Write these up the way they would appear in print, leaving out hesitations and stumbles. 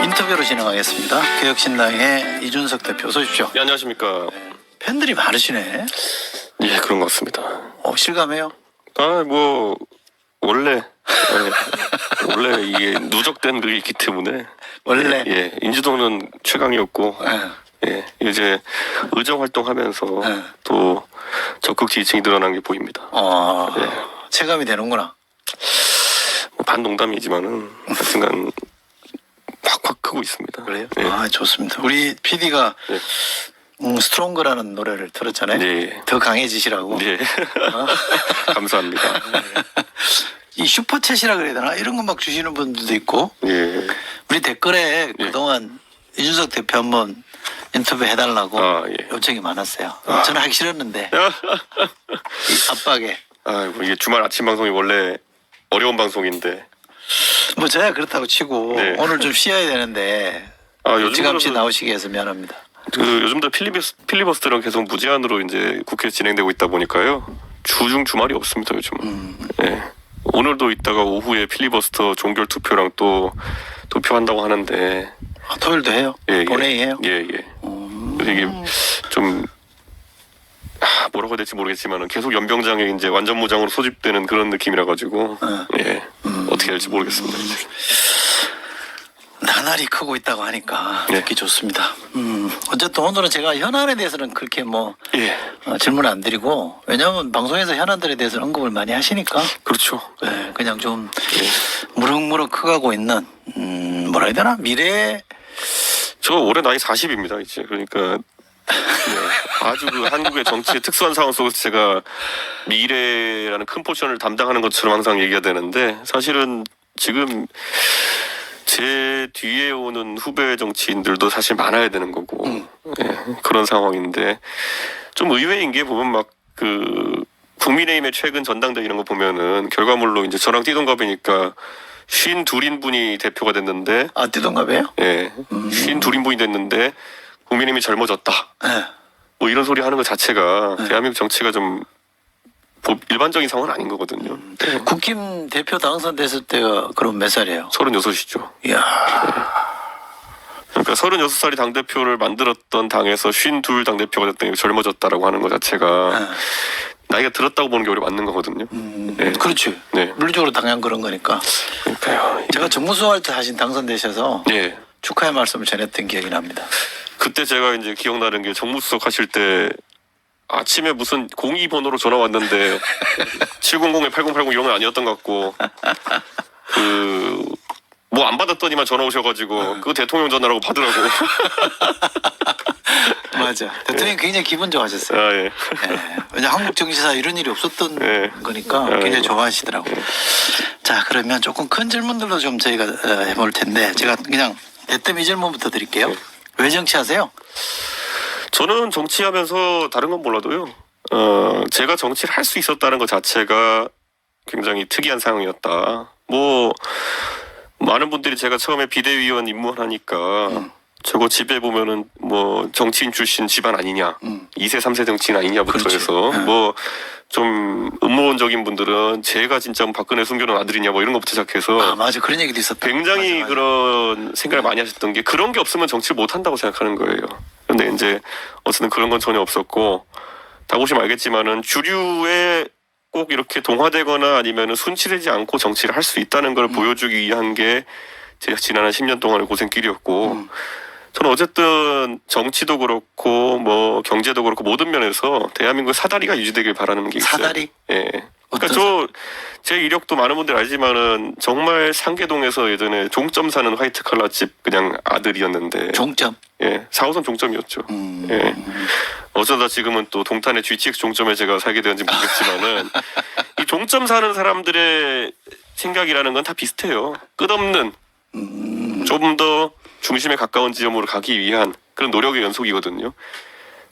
인터뷰로 진행하겠습니다. 개혁신당의 이준석 대표 어서 오십시오. 네, 안녕하십니까. 팬들이 많으시네. 예, 그런 것 같습니다. 실감해요? 뭐 원래 원래 이게 누적된 그게 있기 때문에 원래? 예, 인지도는 최강이었고 네. 예, 이제 의정 활동하면서 네. 또 적극 지지층이 늘어난 게 보입니다. 예. 체감이 되는구나. 뭐 반농담이지만은 하여튼간 확확 크고 있습니다. 그래요? 예. 좋습니다. 우리 PD가 예. 스트롱그라는 노래를 들었잖아요. 네. 더 강해지시라고. 네. 감사합니다. 이 슈퍼챗이라 그래야 되나? 이런 거 막 주시는 분들도 있고. 예. 우리 댓글에 그동안 이준석 대표 한번 인터뷰 해달라고 예. 요청이 많았어요. 저는 하기 싫었는데 이 압박에. 아이고, 이게 주말 아침 방송이 원래 어려운 방송인데. 뭐 저야 그렇다고 치고 네. 오늘 좀 쉬어야 되는데 일찌감치 나오시게 해서 미안합니다. 요즘도 필리버스터랑 계속 무제한으로 이제 국회 진행되고 있다 보니까요. 주중 주말이 없습니다 요즘. 예. 오늘도 이따가 오후에 필리버스터 종결 투표랑 또 투표한다고 하는데. 토요일도 해요? 예, 본회의해요? 예. 그래서 이게 좀 뭐라고 해야 될지 모르겠지만은 계속 연병장에 이제 완전 무장으로 소집되는 그런 느낌이라 가지고 예. 어떻게 할지 모르겠습니다. 이제. 나날이 크고 있다고 하니까 네. 듣기 좋습니다. 어쨌든 오늘은 제가 현안에 대해서는 그렇게 예. 질문 안 드리고 왜냐하면 방송에서 현안들에 대해서 언급을 많이 하시니까 그렇죠. 네, 그냥 좀 무럭무럭 커가고 있는 뭐라 해야 되나 미래. 저 올해 나이 40입니다 이제. 그러니까 아주 그 한국의 정치의 특수한 상황 속에서 제가 미래라는 큰 포션을 담당하는 것처럼 항상 얘기가 되는데 사실은 지금 제 뒤에 오는 후배 정치인들도 사실 많아야 되는 거고 예, 그런 상황인데 좀 의외인 게 보면 막 그 국민의힘의 최근 전당대 이런 거 보면은 결과물로 이제 저랑 띠동갑이니까 52인분이 대표가 됐는데 띠동갑이에요? 예, 52인분이 됐는데 국민의힘이 젊어졌다. 네. 뭐 이런 소리 하는 것 자체가 대한민국 정치가 좀 일반적인 상황은 아닌 거거든요. 국힘 대표 당선됐을 때가 그럼 몇 살이에요? 36이죠. 이야. 그러니까 36살이 당대표를 만들었던 당에서 52 당대표가 됐더니 젊어졌다라고 하는 것 자체가 나이가 들었다고 보는 게 오히려 맞는 거거든요. 네. 그렇지. 네. 물리적으로 당연 그런 거니까. 그러니까요. 제가 정무수할 때 하신 당선되셔서 네. 축하의 말씀을 전했던 기억이 납니다. 그때 제가 이제 기억나는 게 정무수석 하실 때 아침에 무슨 02번호로 전화 왔는데 700에 8080 이런 건 아니었던 것 같고 뭐 안 받았더니만 전화 오셔가지고 그거 대통령 전화라고 받으라고. 맞아. 대통령이 굉장히 기분 좋아하셨어요. 아, 예. 네. 왜냐 한국 정치사 이런 일이 없었던 네. 거니까 굉장히 좋아하시더라고요. 자 그러면 조금 큰 질문들로 좀 저희가 해볼 텐데 제가 그냥 대뜸 이 질문부터 드릴게요. 왜 정치하세요? 저는 정치하면서 다른 건 몰라도요. 제가 정치를 할 수 있었다는 것 자체가 굉장히 특이한 상황이었다. 뭐 많은 분들이 제가 처음에 비대위원 입문하니까 저거 집에 보면은 뭐 정치인 출신 집안 아니냐, 2세 3세 정치인 아니냐부터 그렇지. 해서 뭐 좀 음모론적인 분들은 제가 진짜 박근혜 숨겨놓은 아들이냐 뭐 이런 것부터 시작해서 맞아 그런 얘기도 있었다. 굉장히 맞아. 그런 생각을 많이 하셨던 게 그런 게 없으면 정치를 못 한다고 생각하는 거예요. 근데 이제 어쨌든 그런 건 전혀 없었고 다 보시면 알겠지만은 주류에 꼭 이렇게 동화되거나 아니면은 순치되지 않고 정치를 할 수 있다는 걸 보여주기 위한 게 제 지난 10년 동안의 고생길이었고 저는 어쨌든 정치도 그렇고 뭐 경제도 그렇고 모든 면에서 대한민국 사다리가 유지되길 바라는 게 있어요. 사다리? 예. 그러니까 제 이력도 많은 분들이 알지만은 정말 상계동에서 예전에 종점 사는 화이트 칼라 집 그냥 아들이었는데 종점. 예, 4호선 종점이었죠. 예. 어쩌다 지금은 또 동탄의 GTX 종점에 제가 살게 되었는지 모르겠지만은 이 종점 사는 사람들의 생각이라는 건 다 비슷해요. 끝없는 좀 더 중심에 가까운 지점으로 가기 위한 그런 노력의 연속이거든요.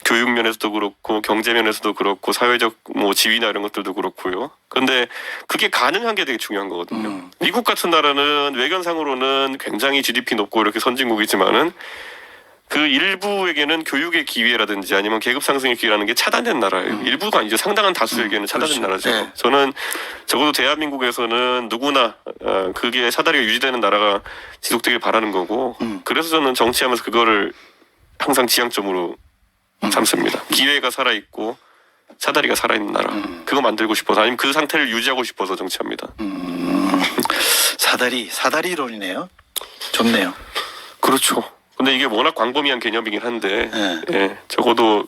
교육 면에서도 그렇고 경제 면에서도 그렇고 사회적 뭐 지위나 이런 것들도 그렇고요. 그런데 그게 가능한 게 되게 중요한 거거든요. 미국 같은 나라는 외견상으로는 굉장히 GDP 높고 이렇게 선진국이지만은 그 일부에게는 교육의 기회라든지 아니면 계급 상승의 기회라는 게 차단된 나라예요. 일부가 아니죠. 상당한 다수에게는 차단된 그렇죠. 나라죠. 네. 저는 적어도 대한민국에서는 누구나 그게 사다리가 유지되는 나라가 지속되길 바라는 거고 그래서 저는 정치하면서 그거를 항상 지향점으로 삼습니다. 기회가 살아있고 사다리가 살아있는 나라. 그거 만들고 싶어서 아니면 그 상태를 유지하고 싶어서 정치합니다. 사다리론이네요. 좋네요. 그렇죠. 근데 이게 워낙 광범위한 개념이긴 한데 네. 예, 적어도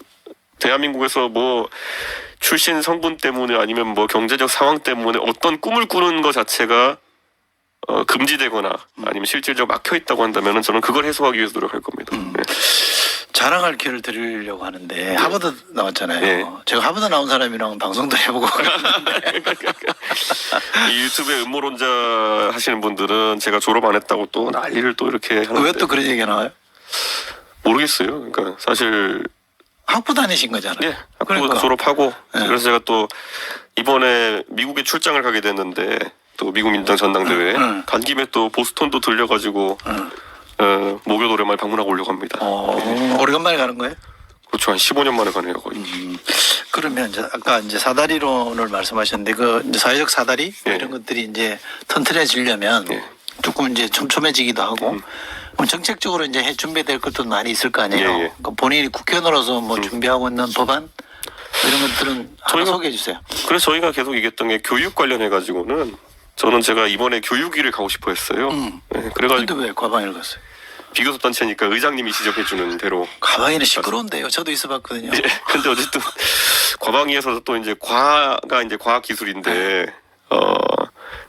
대한민국에서 뭐 출신 성분 때문에 아니면 뭐 경제적 상황 때문에 어떤 꿈을 꾸는 것 자체가 금지되거나 아니면 실질적으로 막혀 있다고 한다면은 저는 그걸 해소하기 위해서 노력할 겁니다. 예. 자랑할 기회를 드리려고 하는데 하버드 나왔잖아요. 네. 제가 하버드 나온 사람이랑 방송도 해보고 이 유튜브에 음모론자 하시는 분들은 제가 졸업 안 했다고 또 난리를 또 이렇게 하는데 왜 또 그런 얘기가 나와요? 모르겠어요. 그러니까 사실 학부 다니신 거잖아요. 예, 학부 그러니까. 졸업하고 네. 그래서 제가 또 이번에 미국에 출장을 가게 됐는데 또 미국 민주당 전당대회 간 김에 또 보스턴도 들려가지고 목요 노래마을 방문하고 오려고 합니다. 오래간만에 가는 거예요? 그렇죠. 한 15년 만에 가네요 거의. 그러면 이제 아까 이제 사다리론을 말씀하셨는데 그 이제 사회적 사다리 예. 이런 것들이 이제 튼튼해지려면 예. 조금 이제 촘촘해지기도 하고 그럼 정책적으로 이제 해 준비될 것도 많이 있을 거 아니에요. 예, 예. 그러니까 본인이 국회의원으로서 뭐 준비하고 있는 법안 이런 것들은 하나 저희가- 소개해 주세요. 그래서 저희가 계속 얘기했던 게 교육 관련해 가지고는 저는 제가 이번에 교육위를 가고 싶어 했어요. 네, 그래가지고 근데 왜 과방위를 갔어요? 비교섭 단체니까 의장님이 지적해주는 대로. 과방위는 시끄러운데요. 저도 있어봤거든요. 예, 근데 어쨌든 과방위에서 또 이제 과가 이제 과학 기술인데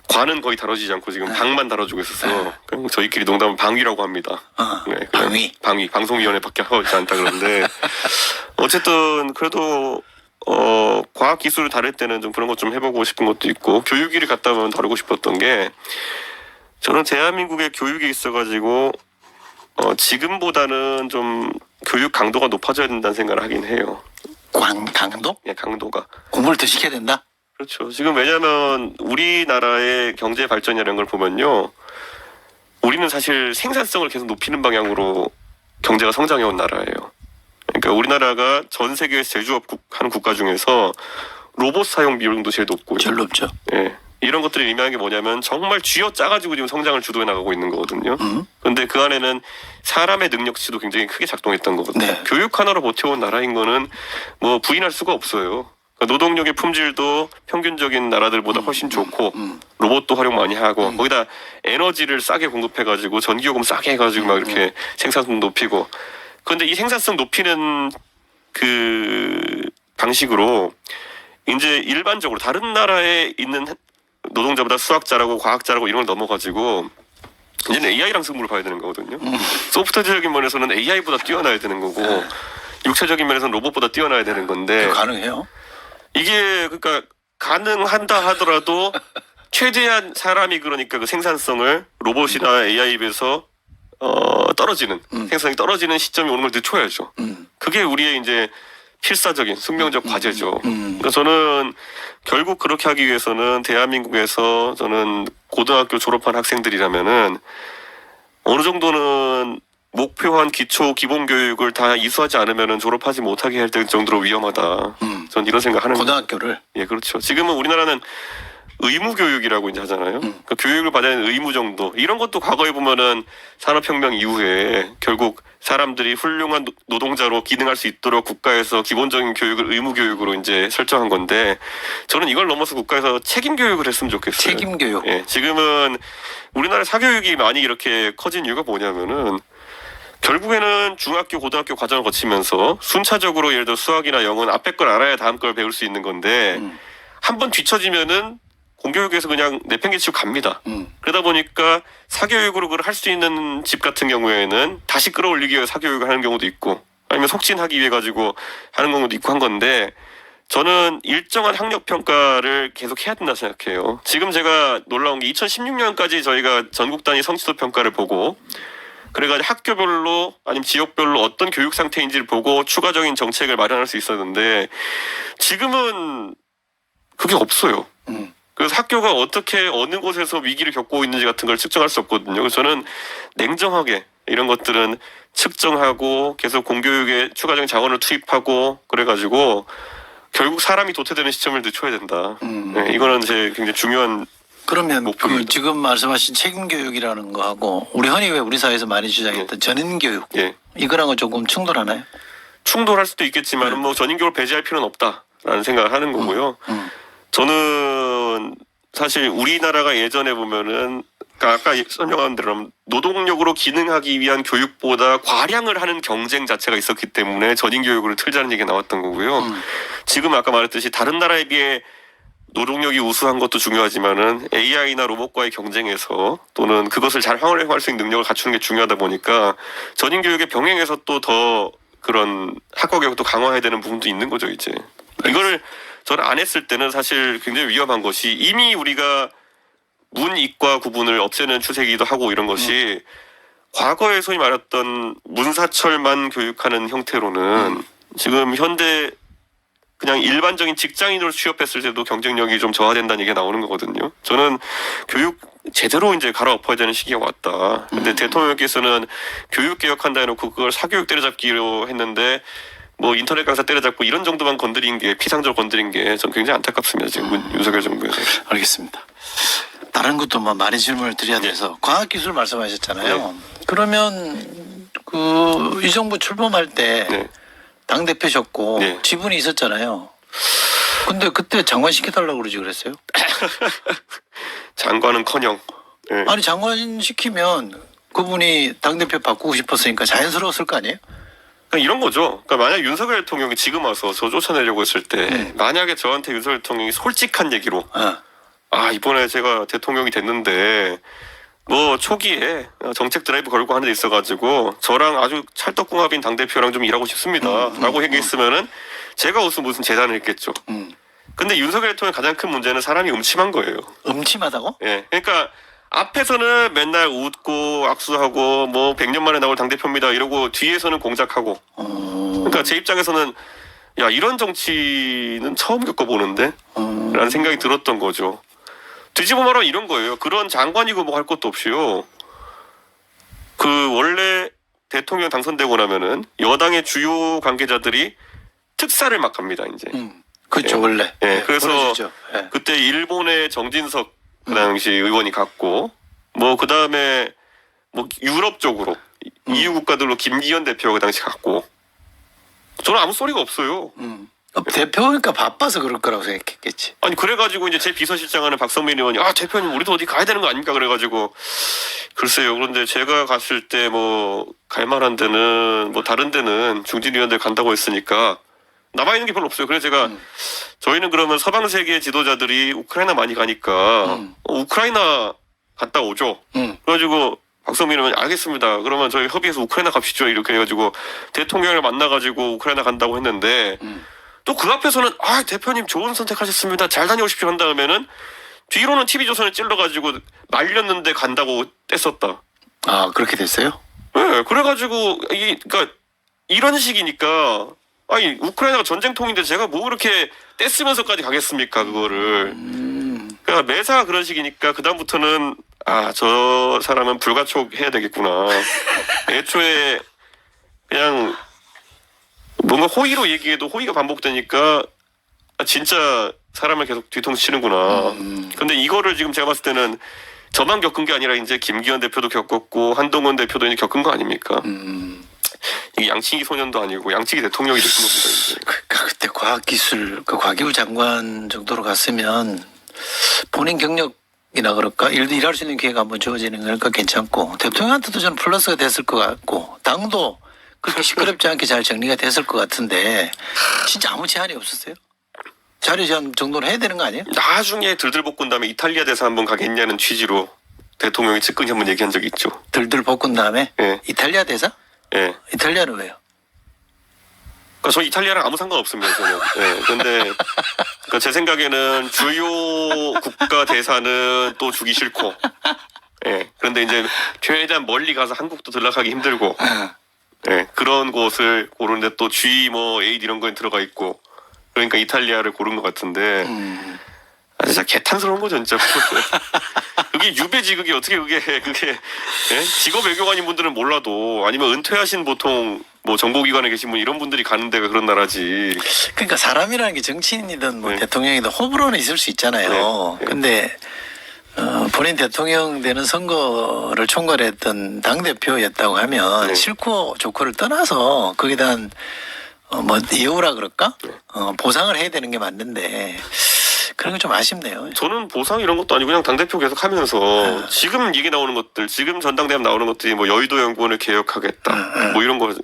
과는 거의 다뤄지지 않고 지금 방만 다뤄주고 있어서 그냥 저희끼리 농담은 방위라고 합니다. 그냥 방위 방송위원회밖에 하고 있지 않다 그러는데 어쨌든 그래도 과학 기술을 다룰 때는 좀 그런 것 좀 해보고 싶은 것도 있고 교육위를 갔다 오면 다루고 싶었던 게 저는 대한민국의 교육에 있어가지고 지금보다는 좀 교육 강도가 높아져야 된다는 생각을 하긴 해요. 강도? 예, 강도가. 공부를 더 시켜야 된다? 그렇죠. 지금 왜냐하면 우리나라의 경제 발전이라는 걸 보면요, 우리는 사실 생산성을 계속 높이는 방향으로 경제가 성장해온 나라예요. 그러니까 우리나라가 전 세계에서 제조업하는 국가 중에서 로봇 사용 비율도 제일 높고요. 제일 높죠. 예. 이런 것들이 의미하는 게 뭐냐면 정말 쥐어 짜가지고 지금 성장을 주도해 나가고 있는 거거든요. 그런데 그 안에는 사람의 능력치도 굉장히 크게 작동했던 거거든요. 네. 교육 하나로 버텨온 나라인 거는 뭐 부인할 수가 없어요. 그러니까 노동력의 품질도 평균적인 나라들보다 훨씬 좋고 로봇도 활용 많이 하고 거기다 에너지를 싸게 공급해가지고 전기요금 싸게 해가지고 막 이렇게 생산성 높이고. 그런데 이 생산성 높이는 그 방식으로 이제 일반적으로 다른 나라에 있는 노동자보다 수학자라고 과학자라고 이런 걸 넘어가지고 이제는 AI랑 승부를 봐야 되는 거거든요. 소프트웨어적인 면에서는 AI보다 뛰어나야 되는 거고 육체적인 면에서는 로봇보다 뛰어나야 되는 건데 가능해요? 이게 그러니까 가능한다 하더라도 최대한 사람이 그러니까 그 생산성을 로봇이나 AI에 비해서 떨어지는 생산성이 떨어지는 시점이 오는 걸 늦춰야죠. 그게 우리의 이제 필사적인 숙명적 과제죠. 그러니까 저는 결국 그렇게 하기 위해서는 대한민국에서 저는 고등학교 졸업한 학생들이라면은 어느 정도는 목표한 기초 기본 교육을 다 이수하지 않으면은 졸업하지 못하게 할 정도로 위험하다. 저는 이런 생각하는 거예요. 고등학교를? 예, 그렇죠. 지금은 우리나라는 의무 교육이라고 이제 하잖아요. 그러니까 교육을 받아야 하는 의무 정도. 이런 것도 과거에 보면은 산업혁명 이후에 결국 사람들이 훌륭한 노동자로 기능할 수 있도록 국가에서 기본적인 교육을 의무 교육으로 이제 설정한 건데 저는 이걸 넘어서 국가에서 책임 교육을 했으면 좋겠어요. 책임 교육. 예, 지금은 우리나라 사교육이 많이 이렇게 커진 이유가 뭐냐면은 결국에는 중학교, 고등학교 과정을 거치면서 순차적으로 예를 들어 수학이나 영어는 앞에 걸 알아야 다음 걸 배울 수 있는 건데 한 번 뒤처지면은 공교육에서 그냥 내팽개치고 갑니다. 그러다 보니까 사교육으로 그걸 할 수 있는 집 같은 경우에는 다시 끌어올리기 위해 사교육을 하는 경우도 있고 아니면 속진하기 위해 가지고 하는 경우도 있고 한 건데 저는 일정한 학력 평가를 계속 해야 된다 생각해요. 지금 제가 놀라운 게 2016년까지 저희가 전국 단위 성취도 평가를 보고 그래가지고 학교별로 아니면 지역별로 어떤 교육 상태인지를 보고 추가적인 정책을 마련할 수 있었는데 지금은 그게 없어요. 그래서 학교가 어떻게 어느 곳에서 위기를 겪고 있는지 같은 걸 측정할 수 없거든요. 그래서 저는 냉정하게 이런 것들은 측정하고 계속 공교육에 추가적인 자원을 투입하고 그래가지고 결국 사람이 도태되는 시점을 늦춰야 된다. 네, 이거는 제 굉장히 중요한 그러면 목표입니다. 그 지금 말씀하신 책임 교육이라는 거하고 우리 흔히 왜 우리 사회에서 많이 주장했던 전인 교육 예. 이거랑은 조금 충돌하나요? 충돌할 수도 있겠지만 뭐 전인교육을 배제할 필요는 없다라는 생각을 하는 거고요. 저는 사실 우리나라가 예전에 보면은 아까 설명한 대로 노동력으로 기능하기 위한 교육보다 과량을 하는 경쟁 자체가 있었기 때문에 전인 교육을 틀자는 얘기가 나왔던 거고요. 지금 아까 말했듯이 다른 나라에 비해 노동력이 우수한 것도 중요하지만은 AI나 로봇과의 경쟁에서 또는 그것을 잘 활용할 수 있는 능력을 갖추는 게 중요하다 보니까 전인 교육의 병행해서 또 더 그런 학과 교육도 강화해야 되는 부분도 있는 거죠, 이제. 이거를 저는 안 했을 때는 사실 굉장히 위험한 것이 이미 우리가 문이과 구분을 없애는 추세이기도 하고 이런 것이 과거에 소위 말했던 문사철만 교육하는 형태로는 지금 현대 그냥 일반적인 직장인으로 취업했을 때도 경쟁력이 좀 저하된다는 얘기가 나오는 거거든요. 저는 교육 제대로 이제 갈아엎어야 되는 시기가 왔다. 근데 대통령께서는 교육 개혁한다 해놓고 그걸 사교육 때려잡기로 했는데 뭐 인터넷 강사 때려잡고 이런 정도만 건드린 게 피상적으로 건드린 게 전 굉장히 안타깝습니다. 지금 윤석열 정부에서. 알겠습니다. 다른 것도 뭐 많이 질문을 드려야 돼서 과학기술 말씀하셨잖아요. 그러면 그 이 정부 출범할 때 네. 당대표셨고 네. 지분이 있었잖아요. 근데 그때 장관 시켜달라고 그러지 그랬어요? 장관은커녕. 네. 아니 장관 시키면 그분이 당대표 바꾸고 싶었으니까 자연스러웠을 거 아니에요? 그러니까 이런 거죠. 그러니까 만약 윤석열 대통령이 지금 와서 저 쫓아내려고 했을 때 만약에 저한테 윤석열 대통령이 솔직한 얘기로 아 이번에 제가 대통령이 됐는데 뭐 초기에 정책 드라이브 걸고 하는 데 있어가지고 저랑 아주 찰떡궁합인 당대표랑 좀 일하고 싶습니다 라고 얘기했으면은 제가 무슨 재단을 했겠죠. 근데 윤석열 대통령의 가장 큰 문제는 사람이 음침한 거예요. 음침하다고? 예, 그러니까 앞에서는 맨날 웃고 악수하고 뭐 100년 만에 나올 당대표입니다 이러고 뒤에서는 공작하고 그러니까 제 입장에서는 야 이런 정치는 처음 겪어보는데 라는 생각이 들었던 거죠. 뒤집어 말하면 이런 거예요. 그런 장관이고 뭐 할 것도 없이요. 그 원래 대통령 당선되고 나면은 여당의 주요 관계자들이 특사를 막 합니다 이제. 그렇죠 예. 원래. 예, 그래서 보내주죠. 예. 그때 일본의 정진석 그 당시 의원이 갔고 뭐 그 다음에 뭐 유럽 쪽으로 EU 국가들로 김기현 대표가 그 당시 갔고 저는 아무 소리가 없어요. 대표니까 바빠서 그럴 거라고 생각했겠지. 아니 그래가지고 이제 제 비서실장하는 박성민 의원이 아 대표님 우리도 어디 가야 되는 거 아닙니까 그래가지고 글쎄요. 그런데 제가 갔을 때 뭐 갈만한 데는 뭐 다른 데는 중진위원들 간다고 했으니까 남아 있는 게 별로 없어요. 그래서 제가 저희는 그러면 서방 세계 지도자들이 우크라이나 많이 가니까 우크라이나 갔다 오죠. 그래가지고 박성민 의원이 알겠습니다. 그러면 저희 협의해서 우크라이나 갑시죠. 이렇게 해가지고 대통령을 만나가지고 우크라이나 간다고 했는데 또 그 앞에서는 아 대표님 좋은 선택하셨습니다. 잘 다녀오십시오 한 다음에는 뒤로는 TV조선에 찔러가지고 말렸는데 간다고 뗐었다. 아 그렇게 됐어요? 네, 그래가지고 그러니까 이런 식이니까 아니 우크라이나가 전쟁통인데 제가 뭐 그렇게 떼쓰면서까지 가겠습니까 그거를. 그러니까 매사 그런 식이니까 그 다음부터는 아 저 사람은 불가촉 해야 되겠구나. 애초에 그냥 뭔가 호의로 얘기해도 호의가 반복되니까 아, 진짜 사람을 계속 뒤통수 치는구나. 근데 이거를 지금 제가 봤을 때는 저만 겪은 게 아니라 이제 김기현 대표도 겪었고 한동훈 대표도 이제 겪은 거 아닙니까? 이게 양치기 소년도 아니고 양치기 대통령이 됐는 겁니다. 이제. 그러니까 그때 과학기술 그 과기부 장관 정도로 갔으면 본인 경력이나 그럴까 일할 수 있는 기회가 한번 주어지는 거니까 괜찮고 대통령한테도 저는 플러스가 됐을 것 같고 당도 그렇게 시끄럽지 않게 잘 정리가 됐을 것 같은데 진짜 아무 제한이 없었어요? 자료 제한 정도는 해야 되는 거 아니에요? 나중에 들들 볶은 다음에 이탈리아 대사 한번 가겠냐는 취지로 대통령이 측근히 한번 얘기한 적이 있죠. 들들 볶은 다음에 예. 이탈리아 대사? 예. 이탈리아는 왜요? 그러니까 저 이탈리아랑 아무 상관없습니다. 저는. 예. 근데 그러니까 제 생각에는 주요 국가 대사는 또 주기 싫고, 예. 그런데 이제 최대한 멀리 가서 한국도 들락하기 힘들고, 예. 그런 곳을 고르는데 또 G 뭐 A 이런 거에 들어가 있고, 그러니까 이탈리아를 고른 것 같은데. 아, 진짜 개탄스러운 거죠, 진짜. 그게 유배지 그게 어떻게 그게 예? 직업 외교관인 분들은 몰라도 아니면 은퇴하신 보통 뭐 정보기관에 계신 분 이런 분들이 가는 데가 그런 나라지. 그러니까 사람이라는 게 정치인이든 뭐 네. 대통령이든 호불호는 있을 수 있잖아요. 네. 근데 본인 대통령 되는 선거를 총괄했던 당대표였다고 하면 네. 싫고 좋고를 떠나서 거기에 대한 뭐 이유라 그럴까? 보상을 해야 되는 게 맞는데 그런 게 좀 아쉽네요. 저는 보상 이런 것도 아니고 그냥 당대표 계속 하면서 지금 얘기 나오는 것들 지금 전당대회 나오는 것들이 뭐 여의도 연구원을 개혁하겠다 뭐 이런 거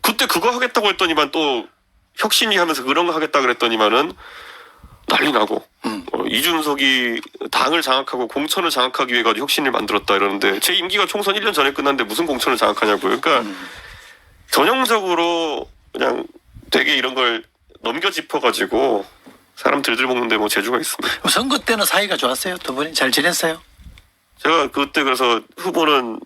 그때 그거 하겠다고 했더니만 또 혁신이 하면서 그런 거 하겠다 그랬더니만은 난리 나고 이준석이 당을 장악하고 공천을 장악하기 위해 가지고 혁신을 만들었다 이러는데 제 임기가 총선 1년 전에 끝났는데 무슨 공천을 장악하냐고요. 그러니까 전형적으로 그냥 되게 이런 걸 넘겨 짚어가지고 사람 들들 먹는데 뭐 재주가 있습니다. 선거 때는 사이가 좋았어요? 두 분이 잘 지냈어요? 제가 그때 그래서 후보는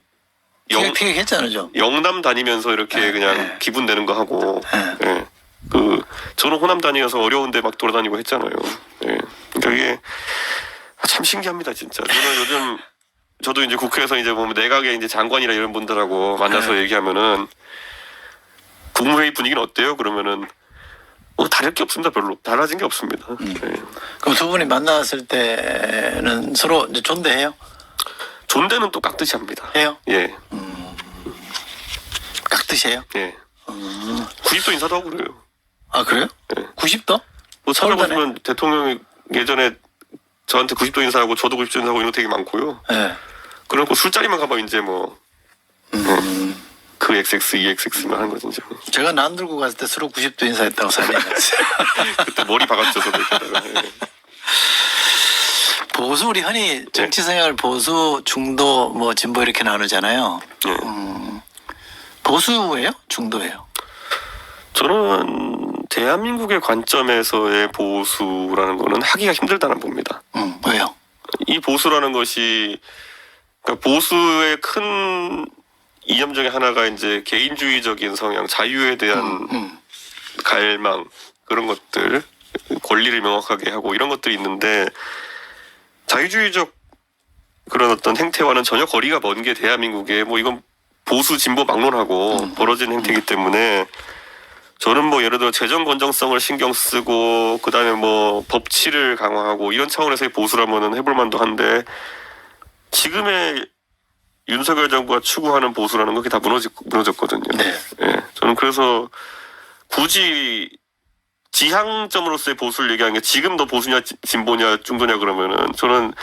티격했잖아요. 영남 다니면서 이렇게 그냥 네. 기분 내는 거 하고 예. 저는 호남 다니면서 어려운데 막 돌아다니고 했잖아요. 예. 그러니까 이게 참 신기합니다 진짜. 저는 요즘 저도 이제 국회에서 이제 보면 내각의 이제 장관이나 이런 분들하고 만나서 얘기하면은 국무회의 분위기는 어때요? 그러면은 뭐 다를 게 없습니다. 별로 달라진 게 없습니다. 예. 그럼 두 분이 만났을 때는 서로 이제 존대해요? 존대는 또 깍듯이 합니다. 해요? 예. 깍듯이에요? 예. 90도 인사도 하고 그래요. 아 그래요? 네. 90도? 뭐 찾아보시면 대통령이 예전에 저한테 90도 인사하고 저도 90도 인사하고 이런 거 되게 많고요. 네. 그리고 술자리만 가면 이제 뭐 그 XX, EXX만 하는 거죠. 이제. 제가 난 들고 갔을 때 서로 90도 인사했다고 사진했어요. 그때 머리 박았죠. 저도 이렇게다가. 예. 보수 우리 흔히 정치 생활 보수 중도 뭐 진보 이렇게 나누잖아요. 예. 보수예요? 중도예요? 저는 대한민국의 관점에서의 보수라는 거는 하기가 힘들다는 봅니다. 왜요? 이 보수라는 것이 그러니까 보수의 큰 이념 중에 하나가 이제 개인주의적인 성향, 자유에 대한 갈망 그런 것들, 권리를 명확하게 하고 이런 것들이 있는데 자유주의적 그런 어떤 행태와는 전혀 거리가 먼 게 대한민국에 뭐 이건 보수 진보 막론하고 벌어진 행태이기 때문에 저는 뭐 예를 들어 재정 건정성을 신경 쓰고 그다음에 뭐 법치를 강화하고 이런 차원에서의 보수라면은 해볼 만도 한데 지금의 윤석열 정부가 추구하는 보수라는 거 그게 다 무너졌거든요. 네. 예, 저는 그래서 굳이 지향점으로서의 보수를 얘기하는 게 지금 더 보수냐 진보냐 중도냐 그러면은 저는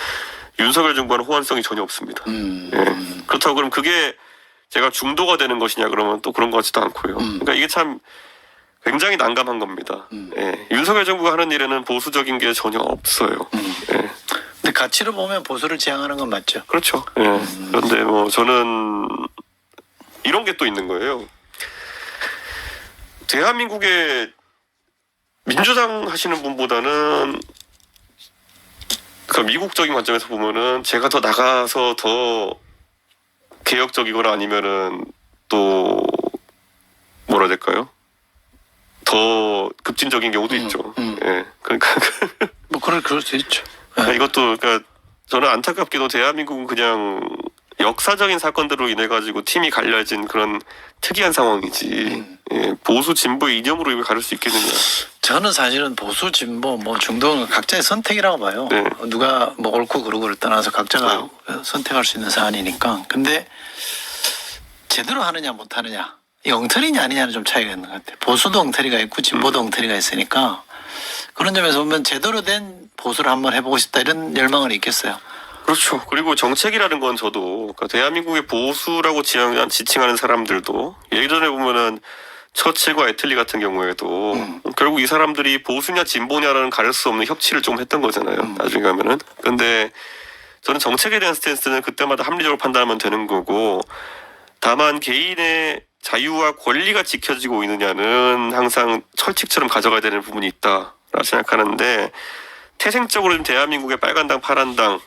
윤석열 정부와는 호환성이 전혀 없습니다. 예. 그렇다고 그럼 그게 제가 중도가 되는 것이냐 그러면 또 그런 것 같지도 않고요. 그러니까 이게 참 굉장히 난감한 겁니다. 예. 윤석열 정부가 하는 일에는 보수적인 게 전혀 없어요. 예. 근데 가치로 보면 보수를 지향하는 건 맞죠. 그렇죠. 예. 그런데 뭐 저는 이런 게 또 있는 거예요. 대한민국의 민주당 하시는 분보다는 그러니까 미국적인 관점에서 보면은 제가 더 나가서 더 개혁적이거나 아니면은 또 뭐라 해야 될까요? 더 급진적인 경우도 있죠. 예. 그러니까 뭐 그럴 수 있죠. 이것도 그러니까 저는 안타깝게도 대한민국은 그냥 역사적인 사건들로 인해 가지고 팀이 갈려진 그런 특이한 상황이지. 예, 보수 진보의 이념으로 이걸 가를 수 있겠느냐. 저는 사실은 보수 진보 뭐 중도는 각자의 선택이라고 봐요. 네. 누가 뭐 옳고 그르고를 떠나서 각자가 선택할 수 있는 사안이니까. 근데 제대로 하느냐 못 하느냐 이 엉터리냐 아니냐는 좀 차이가 있는 것 같아요. 보수도 엉터리가 있고 진보도 엉터리가 있으니까 그런 점에서 보면 제대로 된 보수를 한번 해보고 싶다 이런 열망은 있겠어요. 그렇죠. 그리고 정책이라는 건 저도 그러니까 대한민국의 보수라고 지칭하는 사람들도 예전에 보면은 처칠과 애틀리 같은 경우에도 결국 이 사람들이 보수냐 진보냐라는 가릴 수 없는 협치를 좀 했던 거잖아요. 나중에 가면은. 근데 저는 정책에 대한 스탠스는 그때마다 합리적으로 판단하면 되는 거고 다만 개인의 자유와 권리가 지켜지고 있느냐는 항상 철칙처럼 가져가야 되는 부분이 있다라고 생각하는데 태생적으로 좀 대한민국의 빨간당 파란당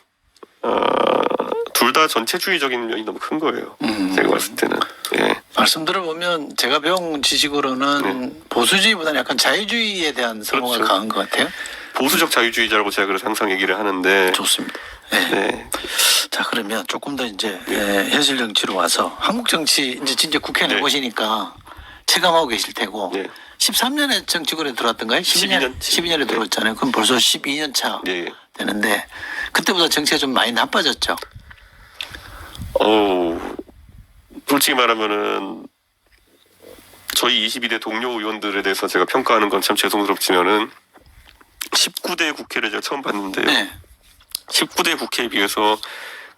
둘 다 전체주의적인 면이 너무 큰 거예요. 제가 봤을 때는. 예. 말씀 들어보면 제가 배운 지식으로는 보수주의보다는 약간 자유주의에 대한 선호가 그렇죠. 강한 것 같아요. 보수적 자유주의자라고 제가 그래서 항상 얘기를 하는데 좋습니다. 네. 네. 자, 그러면 조금 더 이제 현실 정치로 와서 한국 정치 이제 진짜 국회 네. 나오시니까 체감하고 계실 테고 네. 13년에 정치권에 들어왔던가요? 12년. 12년에 네. 들어왔잖아요. 그럼 벌써 12년 차 예. 되는데 그때보다 정치가 좀 많이 나빠졌죠. 솔직히 말하면은 저희 22대 동료 의원들에 대해서 제가 평가하는 건 참 죄송스럽지만은 19대 국회를 제가 처음 봤는데요. 네. 19대 국회에 비해서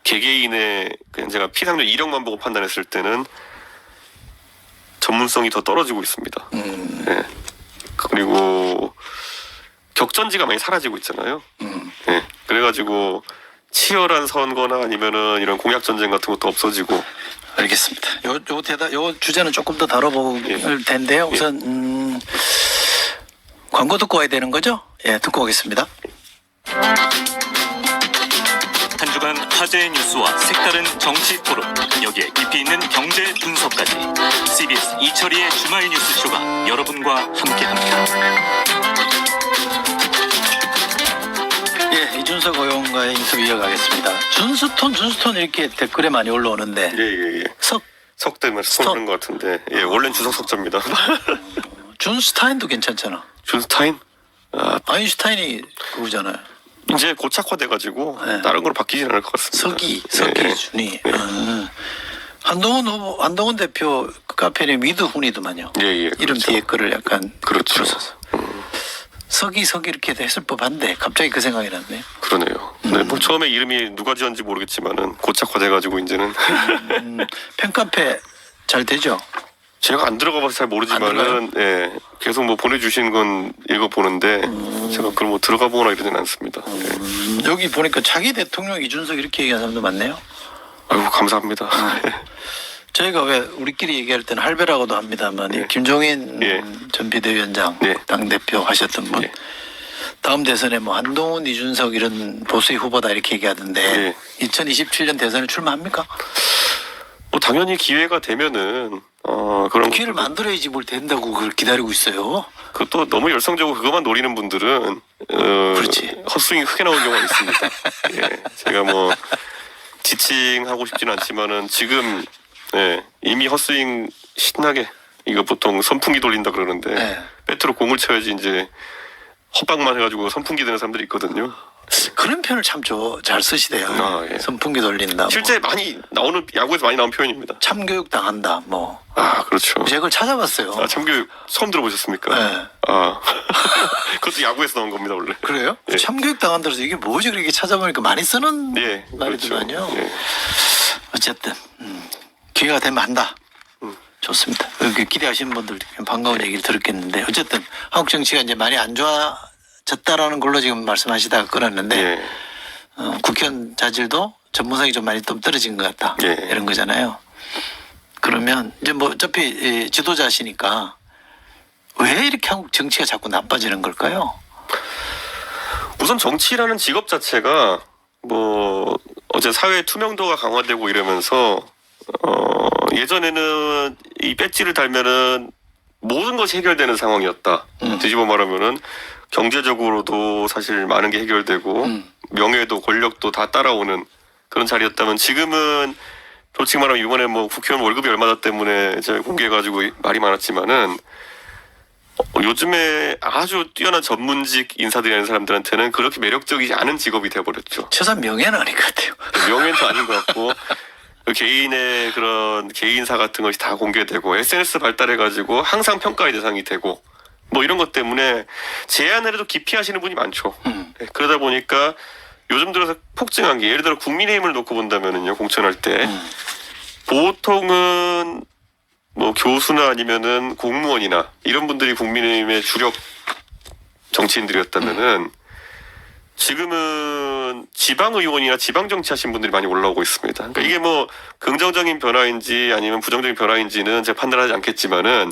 개개인의 그냥 제가 피상률 이력만 보고 판단했을 때는 전문성이 더 떨어지고 있습니다. 네. 그리고 격전지가 많이 사라지고 있잖아요. 네. 그래가지고 치열한 선거나 아니면은 이런 공약 전쟁 같은 것도 없어지고. 알겠습니다. 요 주제는 조금 더 다뤄볼 예. 텐데요. 우선 광고 듣고 와야 되는 거죠? 예, 듣고 오겠습니다. 한 주간 화제의 뉴스와 색다른 정치 토론, 여기에 깊이 있는 경제 분석까지 CBS 이철희의 주말 뉴스쇼가 여러분과 함께합니다. 예, 이준석 의원과의 인터뷰 이어가겠습니다. 준스톤 이렇게 댓글에 많이 올라오는데 예. 석 때문에 스톤 것 같은데. 예, 원래는 주석 석자입니다. 준스타인도 괜찮잖아. 준스타인? 아인슈타인이 그거잖아요. 이제 고착화돼가지고 네. 다른 걸로 바뀌진 않을 것 같습니다. 석기 준이. 한동훈 대표 그 카페에 미드훈이더만요. 예, 이름 그렇죠. 뒤에 거를 약간 그렇죠. 붙여서. 석이 이렇게 했을 법한데 갑자기 그 생각이 났네요. 그러네요. 네, 뭐 처음에 이름이 누가 지었는지 모르겠지만은 고착화돼가지고 이제는 팬카페 잘 되죠? 제가 안 들어가봐서 잘 모르지만은 예, 계속 뭐 보내주신 건 읽어보는데 제가 그걸 뭐 들어가 보거나 이러진 않습니다. 예. 여기 보니까 차기 대통령 이준석 이렇게 얘기하는 사람도 많네요. 아이고 감사합니다. 저희가 왜 우리끼리 얘기할 때는 할배라고도 합니다만 네. 김종인 예. 전 비대위원장 네. 당대표 하셨던 분 예. 다음 대선에 뭐 한동훈 이준석 이런 보수의 후보다 이렇게 얘기하던데 예. 2027년 대선에 출마합니까? 뭐 당연히 기회가 되면은 그런 기회를 만들어야지 뭘 된다고 그걸 기다리고 있어요. 그것도 너무 열성적으로 그것만 노리는 분들은 그렇지. 헛스윙이 크게 나오는 경우가 있습니다. 예, 제가 뭐 지칭하고 싶지는 않지만은 지금 이미 헛스윙 신나게 이거 보통 선풍기 돌린다 그러는데 네. 배트로 공을 쳐야지 이제 헛방만 해가지고 선풍기 되는 사람들이 있거든요. 그런 표현을 참 잘 쓰시대요. 예. 선풍기 돌린다. 실제 뭐. 많이 나오는 야구에서 많이 나온 표현입니다. 참교육 당한다. 뭐 그렇죠. 제가 그걸 찾아봤어요. 참교육 처음 들어보셨습니까? 네. 그것도 야구에서 나온 겁니다 원래. 그래요? 예. 참교육 당한다 그래서 이게 뭐지? 그렇게 찾아보니까 많이 쓰는 예, 말이더만요. 그렇죠. 예. 어쨌든 기회가 되면 한다. 좋습니다. 이렇게 기대하시는 분들 반가운 얘기를 들었겠는데 어쨌든 한국 정치가 이제 많이 안 좋아졌다라는 걸로 지금 말씀하시다가 끊었는데 예. 국회의원 자질도 전문성이 좀 많이 좀 떨어진 것 같다. 예. 이런 거잖아요. 그러면 이제 뭐 어차피 지도자시니까 왜 이렇게 한국 정치가 자꾸 나빠지는 걸까요? 우선 정치라는 직업 자체가 뭐 어제 사회 투명도가 강화되고 이러면서 예전에는 이 배지를 달면은 모든 것이 해결되는 상황이었다. 뒤집어 말하면은 경제적으로도 사실 많은 게 해결되고 명예도 권력도 다 따라오는 그런 자리였다면 지금은 솔직히 말하면 이번에 뭐 국회의원 월급이 얼마다 때문에 제가 공개해가지고 말이 많았지만은 요즘에 아주 뛰어난 전문직 인사들이라는 사람들한테는 그렇게 매력적이지 않은 직업이 돼버렸죠. 최소한 명예는 아닌 것 같아요. 명예는 아닌 것 같고 그 개인의 그런 개인사 같은 것이 다 공개되고 SNS 발달해가지고 항상 평가의 대상이 되고 뭐 이런 것 때문에 제안을 해도 기피하시는 분이 많죠. 네, 그러다 보니까 요즘 들어서 폭증한 게 예를 들어 국민의힘을 놓고 본다면은요 공천할 때 보통은 뭐 교수나 아니면은 공무원이나 이런 분들이 국민의힘의 주력 정치인들이었다면은 지금은 지방의원이나 지방정치하신 분들이 많이 올라오고 있습니다. 그러니까 이게 뭐 긍정적인 변화인지 아니면 부정적인 변화인지는 제가 판단하지 않겠지만은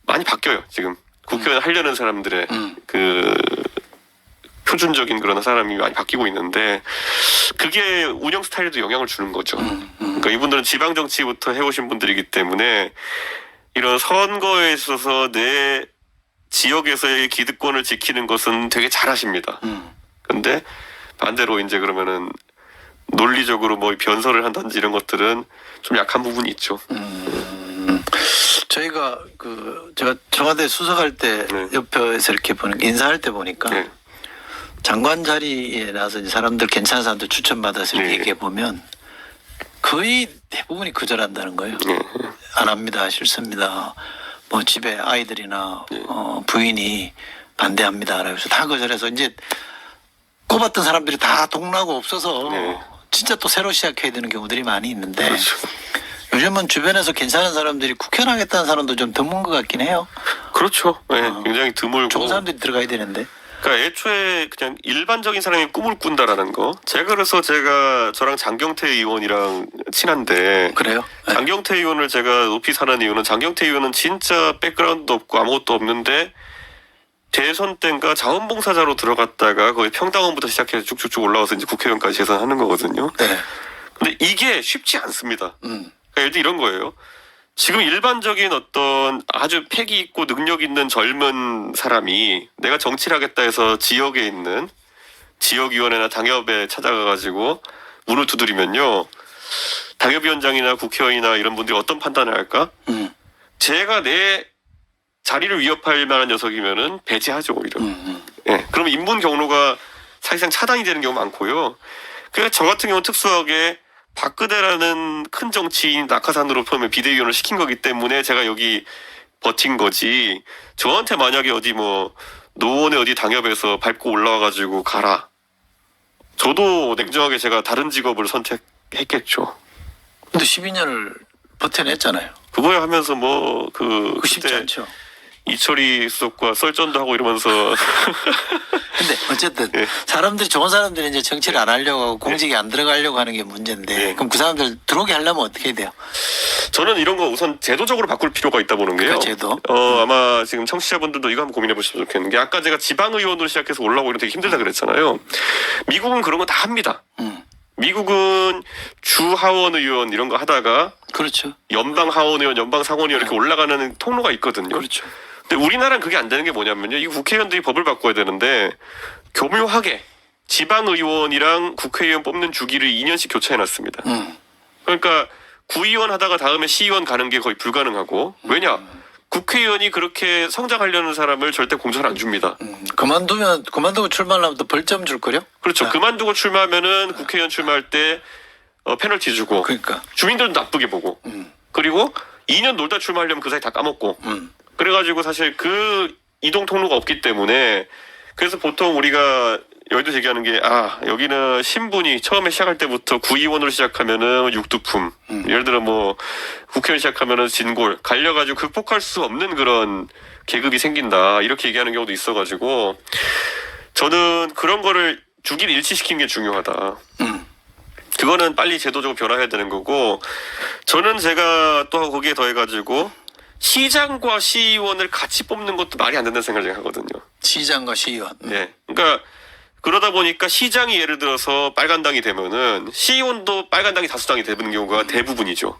많이 바뀌어요. 지금 국회의원 하려는 사람들의 그 표준적인 그런 사람이 많이 바뀌고 있는데 그게 운영 스타일에도 영향을 주는 거죠. 그러니까 이분들은 지방정치부터 해오신 분들이기 때문에 이런 선거에 있어서 내 지역에서의 기득권을 지키는 것은 되게 잘하십니다. 근데 반대로 이제 그러면은 논리적으로 뭐 변설을 한다든지 이런 것들은 좀 약한 부분이 있죠. 저희가 제가 청와대 수석할 때 네. 옆에서 이렇게 보는 인사할 때 보니까 네. 장관 자리에 나서 이제 사람들 괜찮은 사람들 추천받아서 이렇게 네. 얘기해 보면 거의 대부분이 거절한다는 거예요. 네. 안 합니다, 싫습니다. 뭐 집에 아이들이나 네. 부인이 반대합니다. 그래서 다 거절해서 이제 꼽았던 사람들이 다 동나고 없어서 네. 진짜 또 새로 시작해야 되는 경우들이 많이 있는데 그렇죠. 요즘은 주변에서 괜찮은 사람들이 국회의원 하겠다는 사람도 좀 드문 것 같긴 해요. 그렇죠. 네. 굉장히 드물고. 좋은 사람들이 들어가야 되는데. 그러니까 애초에 그냥 일반적인 사람이 꿈을 꾼다라는 거. 그래서 저랑 장경태 의원이랑 친한데 그래요? 네. 장경태 의원을 제가 높이 사는 이유는 장경태 의원은 진짜 백그라운드도 없고 아무것도 없는데 대선 때인가 자원봉사자로 들어갔다가 거의 평당원부터 시작해서 쭉쭉쭉 올라와서 이제 국회의원까지 재선하는 거거든요. 네. 근데 이게 쉽지 않습니다. 음. 그러니까 예를 들어 이런 거예요. 지금 일반적인 어떤 아주 패기 있고 능력 있는 젊은 사람이 내가 정치를 하겠다 해서 지역에 있는 지역위원회나 당협에 찾아가가지고 문을 두드리면요. 당협위원장이나 국회의원이나 이런 분들이 어떤 판단을 할까? 제가 내 자리를 위협할 만한 녀석이면은 배제하죠, 오히려. 예. 그러면 인문 경로가 사실상 차단이 되는 경우 많고요. 그래서 저 같은 경우는 특수하게 박근혜라는 큰 정치인 낙하산으로 보면 비대위원을 시킨 거기 때문에 제가 여기 버틴 거지. 저한테 만약에 어디 뭐 노원의 어디 당협에서 밟고 올라와가지고 가라. 저도 냉정하게 제가 다른 직업을 선택했겠죠. 근데 12년을 버텨냈잖아요. 그거야 하면서 뭐 그거 쉽지 그때 않죠. 이철이 수석과 썰전도 하고 이러면서 근데 어쨌든 예. 사람들이 좋은 사람들이 이제 정치를 안 하려고 하고 공직에 안 들어가려고 하는 게 문제인데 예. 그럼 그 사람들 들어오게 하려면 어떻게 해야 돼요? 저는 이런 거 우선 제도적으로 바꿀 필요가 있다 보는 게요. 그러니까 제도? 아마 지금 청취자분들도 이거 한번 고민해 보시면 좋겠는 게 아까 제가 지방의원으로 시작해서 올라오고 이런 되게 힘들다 그랬잖아요. 미국은 그런 거 다 합니다. 미국은 주 하원 의원 이런 거 하다가 그렇죠. 연방 하원 의원, 연방 상원 의원 이렇게 올라가는 통로가 있거든요. 그렇죠. 근데 우리나라는 그게 안 되는 게 뭐냐면요. 이 국회의원들이 법을 바꿔야 되는데 교묘하게 지방의원이랑 국회의원 뽑는 주기를 2년씩 교체해놨습니다. 그러니까 구의원 하다가 다음에 시의원 가는 게 거의 불가능하고 왜냐? 국회의원이 그렇게 성장하려는 사람을 절대 공천을 안 줍니다. 그만두고 출마를 하면 또 벌점 줄 거려? 그렇죠. 아. 그만두고 출마하면은 국회의원 출마할 때 페널티 주고 그러니까. 주민들도 나쁘게 보고 그리고 2년 놀다 출마하려면 그 사이 다 까먹고 그래가지고 사실 그 이동 통로가 없기 때문에 그래서 보통 우리가 여기도 얘기하는 게 여기는 신분이 처음에 시작할 때부터 구의원으로 시작하면은 육두품 예를 들어 뭐 국회의원 시작하면은 진골 갈려가지고 극복할 수 없는 그런 계급이 생긴다 이렇게 얘기하는 경우도 있어가지고 저는 그런 거를 주기를 일치시키는 게 중요하다. 그거는 빨리 제도적으로 변화해야 되는 거고 저는 제가 또 거기에 더해가지고 시장과 시의원을 같이 뽑는 것도 말이 안 된다는 생각을 하거든요. 시장과 시의원. 예. 그러니까 그러다 보니까 시장이 예를 들어서 빨간당이 되면은 시의원도 빨간당이 다수당이 되는 경우가 대부분이죠.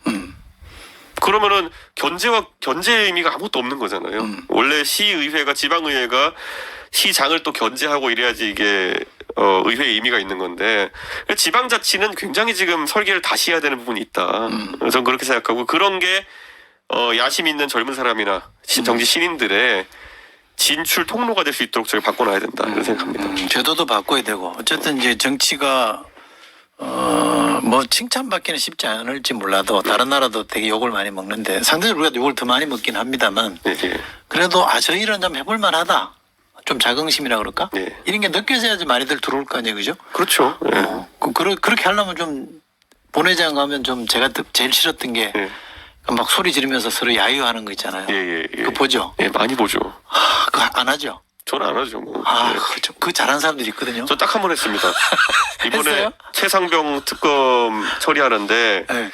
그러면은 견제의 의미가 아무것도 없는 거잖아요. 원래 시의회가 지방의회가 시장을 또 견제하고 이래야지 이게 의회의 의미가 있는 건데 지방자치는 굉장히 지금 설계를 다시 해야 되는 부분이 있다. 저는 그렇게 생각하고 그런 게 야심 있는 젊은 사람이나 정치 신인들의 진출 통로가 될 수 있도록 저희 바꿔놔야 된다 이런 생각합니다. 제도도 바꿔야 되고 어쨌든 이제 정치가 뭐 칭찬받기는 쉽지 않을지 몰라도 다른 나라도 되게 욕을 많이 먹는데 상대적으로 우리가 욕을 더 많이 먹긴 합니다만 예, 예. 그래도 저 일은 좀 해볼 만하다. 좀 자긍심이라 그럴까? 예. 이런 게 느껴져야지 많이들 들어올 거 아니에요, 그죠? 그렇죠. 예. 그렇게 하려면 좀 본회장 가면 좀 제가 제일 싫었던 게 예. 막 소리 지르면서 서로 야유하는 거 있잖아요. 예, 예, 예. 그거 보죠? 예, 많이 보죠. 그거 안 하죠? 저는 안 하죠. 뭐. 예. 그 잘하는 사람들이 있거든요. 저 딱 한 번 했습니다. 이번에 했어요? 최상병 특검 처리하는데 네.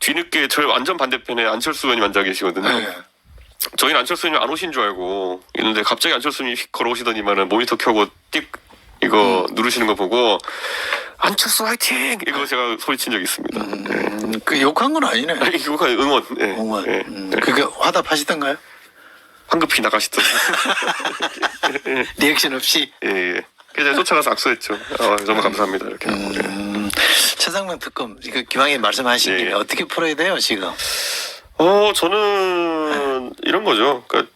뒤늦게 저희 완전 반대편에 안철수 의원님 앉아 계시거든요. 네. 저희는 안철수 의원님 안 오신 줄 알고 있는데 갑자기 안철수 의원님이 휙 걸어오시더니만은 모니터 켜고 띡 이거 누르시는 거 보고 안철수 화이팅! 이거 제가 소리친 적이 있습니다. 그 욕한 건 아니네. 이거 응원. 예. 응원. 예. 그게 화답하시던가요? 황급히 나가시더라고요. 리액션 없이. 예, 예. 그래서 쫓아가서 악수했죠. 정말 감사합니다. 이렇게 하고. 예. 최상병 특검 이거 기왕에 말씀하신 네. 김에 어떻게 풀어야 돼요 지금? 저는 이런 거죠. 그러니까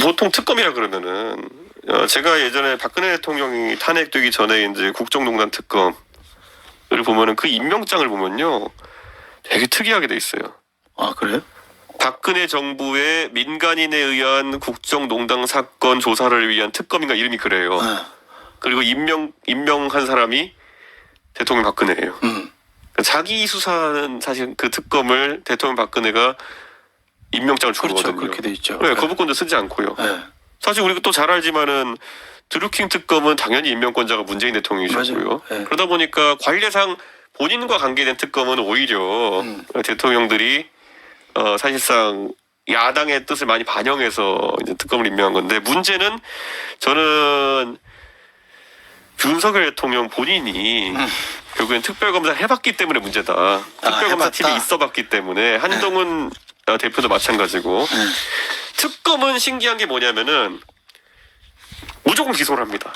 보통 특검이라 그러면은 제가 예전에 박근혜 대통령이 탄핵되기 전에 이제 국정농단 특검을 보면은 그 임명장을 보면요, 되게 특이하게 돼 있어요. 아 그래요? 박근혜 정부의 민간인에 의한 국정농단 사건 조사를 위한 특검인가 이름이 그래요. 그리고 임명한 사람이 대통령 박근혜예요. 그러니까 자기 수사는 사실 그 특검을 대통령 박근혜가 임명장을 준 그렇죠. 거거든요. 그렇게 돼 있죠. 네, 거부권도 쓰지 않고요. 네. 사실 우리가 또 잘 알지만은 드루킹 특검은 당연히 임명권자가 문재인 대통령이셨고요. 맞아요. 네. 그러다 보니까 관례상 본인과 관계된 특검은 오히려 대통령들이 사실상 야당의 뜻을 많이 반영해서 이제 특검을 임명한 건데, 문제는 저는 윤석열 대통령 본인이 결국엔 특별검사를 해봤기 때문에 문제다. 특별검사 팀이 해봤다. 있어봤기 때문에. 한동훈 대표도 마찬가지고. 특검은 신기한 게 뭐냐면은 무조건 기소를 합니다.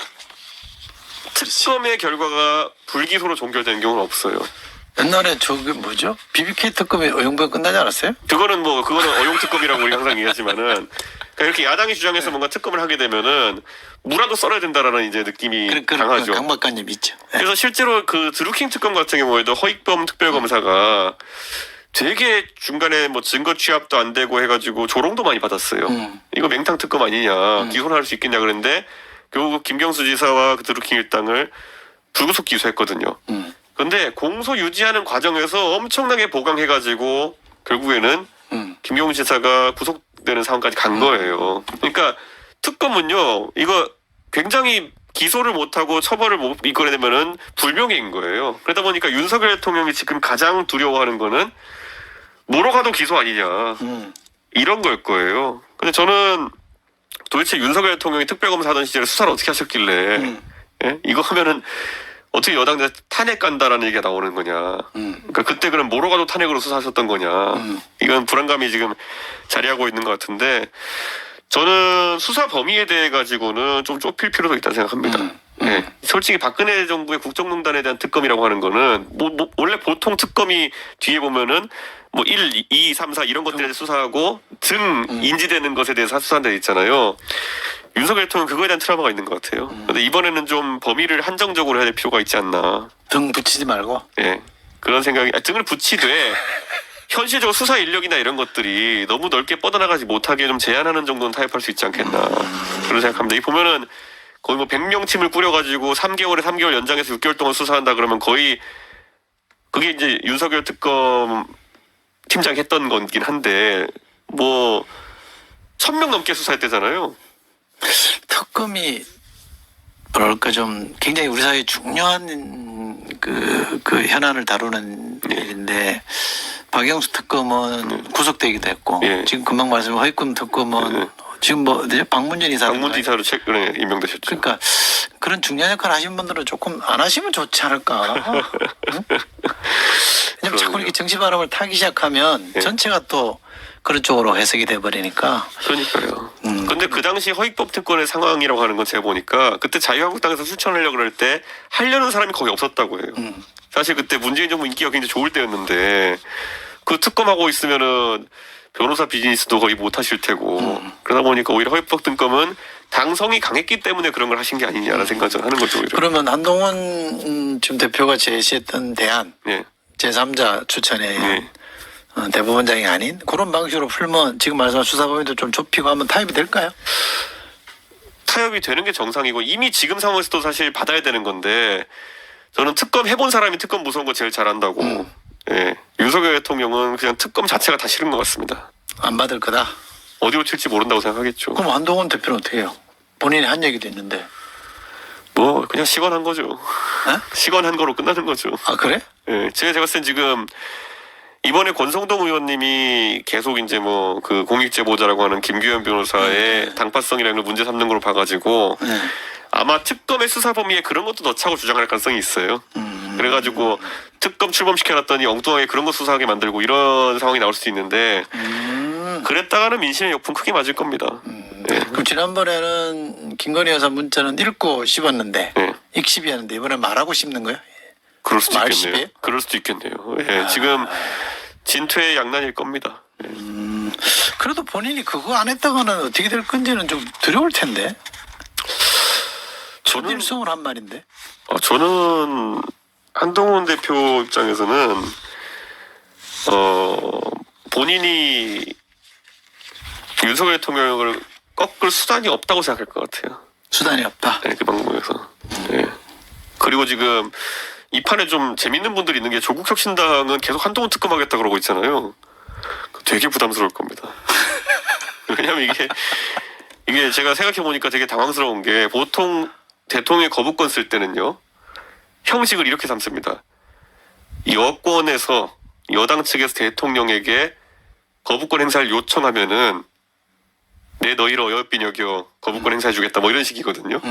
특검의 결과가 불기소로 종결되는 경우는 없어요. 옛날에 저기 뭐죠? BBK 특검이 어용부에 끝나지 않았어요? 그거는 어용 특검이라고 우리가 항상 얘기하지만은, 그러니까 이렇게 야당이 주장해서 뭔가 특검을 하게 되면은 무라도 썰어야 된다라는 이제 느낌이 강하죠. 강박관념 있죠. 네. 그래서 실제로 그 드루킹 특검 같은 경우에도 허익범 특별검사가 되게 중간에 뭐 증거 취합도 안 되고 해가지고 조롱도 많이 받았어요. 이거 맹탕 특검 아니냐, 기소를 할 수 있겠냐 그랬는데 결국 김경수 지사와 그 드루킹 일당을 불구속 기소했거든요. 근데 공소 유지하는 과정에서 엄청나게 보강해가지고 결국에는 김경수 지사가 구속되는 상황까지 간 거예요. 그러니까 특검은요, 이거 굉장히 기소를 못하고 처벌을 못 이끌어내면은 불명예인 거예요. 그러다 보니까 윤석열 대통령이 지금 가장 두려워하는 거는 뭐로 가도 기소 아니냐, 이런 걸 거예요. 근데 저는 도대체 윤석열 대통령이 특별검사 하던 시절에 수사를 어떻게 하셨길래 예? 이거 하면은 어떻게 여당들 탄핵 간다라는 얘기가 나오는 거냐. 그러니까 그때 그럼 뭐로 가도 탄핵으로 수사하셨던 거냐. 이건 불안감이 지금 자리하고 있는 것 같은데, 저는 수사 범위에 대해 가지고는 좀 좁힐 필요도 있다고 생각합니다. 네. 솔직히 박근혜 정부의 국정농단에 대한 특검이라고 하는 거는 원래 보통 특검이 뒤에 보면은 뭐 1, 2, 3, 4 이런 것들에 대해서 수사하고 등 인지되는 것에 대해서 수사한다 있잖아요. 윤석열 대통령은 그거에 대한 트라우마가 있는 것 같아요. 근데 이번에는 좀 범위를 한정적으로 해야 될 필요가 있지 않나. 등 붙이지 말고. 예. 그런 생각이, 등을 붙이되 현실적으로 수사 인력이나 이런 것들이 너무 넓게 뻗어나가지 못하게 좀 제한하는 정도는 타협할 수 있지 않겠나. 그런 생각합니다. 이 보면은 거의 뭐 100명 팀을 꾸려가지고 3개월에 3개월 연장해서 6개월 동안 수사한다 그러면 거의 그게 이제 윤석열 특검 팀장이 했던 거긴 한데 뭐 1000명 넘게 수사했대잖아요. 특검이 뭐랄까 좀 굉장히 우리 사회에 중요한 그 현안을 다루는 일인데, 박영수 특검은 구속되기도 했고, 예. 지금 금방 말씀하신 허익금 특검은 지금 뭐 어디죠? 박문진 이사. 박문진 이사로 최근에 임명되셨죠. 그러니까 그런 중요한 역할 하신 분들은 조금 안 하시면 좋지 않을까. 응? 왜냐면 자꾸 이렇게 정치 바람을 타기 시작하면 예. 전체가 또 그런 쪽으로 해석이 돼버리니까. 그러니까요. 근데 그 당시 허익법 특권의 상황이라고 하는 건 제가 보니까 그때 자유한국당에서 추천하려고 그럴 때 하려는 사람이 거의 없었다고 해요. 사실 그때 문재인 정부 인기가 굉장히 좋을 때였는데 그 특검하고 있으면은 변호사 비즈니스도 거의 못 하실 테고 그러다 보니까 오히려 허익법 특검은 당성이 강했기 때문에 그런 걸 하신 게 아니냐라는 생각을 저는 하는 거죠. 오히려. 그러면 한동훈 지금 대표가 제시했던 대안, 예. 제3자 추천에 예. 대법원장이 아닌 그런 방식으로 풀면 지금 말씀한 수사 범위도 좀 좁히고 하면 타협이 될까요? 타협이 되는 게 정상이고 이미 지금 상황에서도 사실 받아야 되는 건데, 저는 특검 해본 사람이 특검 무서운 거 제일 잘한다고. 예. 윤석열 대통령은 그냥 특검 자체가 다 싫은 것 같습니다. 안 받을 거다. 어디로 튈지 모른다고 생각하겠죠. 그럼 한동훈 대표는 어떻게 해요? 본인이 한 얘기도 있는데. 뭐 그냥 시건한 거죠. 에? 시건한 거로 끝나는 거죠. 아 그래? 예. 제가 봤을 땐 지금 이번에 권성동 의원님이 계속 이제 뭐 그 공익제보자라고 하는 김규현 변호사의 당파성이라는 걸 문제 삼는 걸로 봐가지고 네. 아마 특검의 수사 범위에 그런 것도 넣자고 주장할 가능성이 있어요. 그래가지고 특검 출범시켜놨더니 엉뚱하게 그런 거 수사하게 만들고 이런 상황이 나올 수 있는데 그랬다가는 민심의 역풍 크게 맞을 겁니다. 네. 그럼 지난번에는 김건희 여사 문자는 읽고 씹었는데 네. 익씹이었는데 이번에 말하고 씹는 거예요? 그럴 수도 말십이에요? 있겠네요. 그럴 수도 있겠네요. 예, 지금 진퇴양난일 겁니다. 예. 그래도 본인이 그거 안 했다가는 어떻게 될 건지는 좀 두려울 텐데. 저는 일성을 한 말인데. 저는 한동훈 대표 입장에서는 본인이 윤석열 대통령을 꺾을 수단이 없다고 생각할 것 같아요. 수단이 없다. 네, 그 방법에서. 네. 그리고 지금 이 판에 좀 재밌는 분들이 있는 게 조국혁신당은 계속 한동훈 특검하겠다 그러고 있잖아요. 되게 부담스러울 겁니다. 왜냐면 이게 제가 생각해 보니까 되게 당황스러운 게 보통 대통령이 거부권 쓸 때는요 형식을 이렇게 삼습니다. 여권에서 여당 측에서 대통령에게 거부권 행사를 요청하면은 내 너희를 어여삐 여겨 거부권 행사해주겠다 뭐 이런 식이거든요.